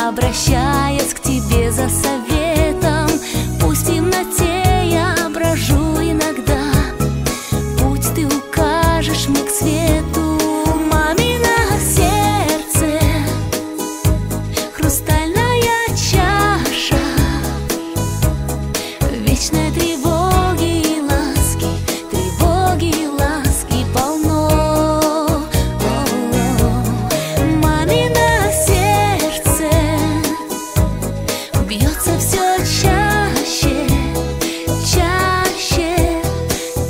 обращаясь к тебе за советом. Пусть в темноте я брожу иногда, путь ты укажешь мне к свету. Мамино сердце, хрустальная чаша вечной тревоги и ласки, тревоги и ласки полно. Мамино сердце бьется все чаще, чаще.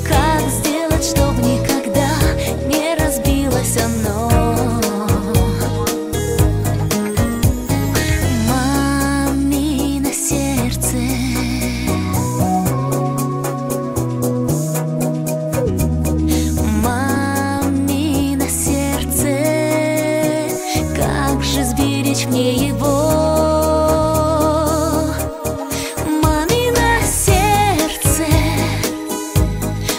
Как сделать, чтоб никогда не разбилось оно? Мамино сердце, мамино сердце, как же сберечь мне его? Мамино сердце,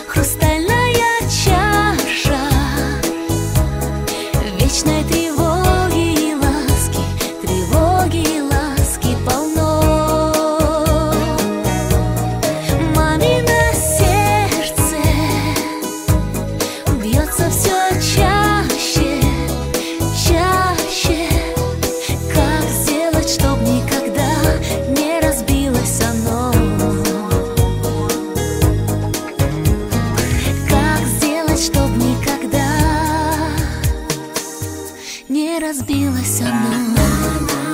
хрустальная чаша вечной тревоги и ласки, тревоги и ласки полно. Мамино сердце бьется все чаще, чаще. Как сделать, чтоб никогда не разбилось оно? Как сделать, чтоб никогда не разбилось оно?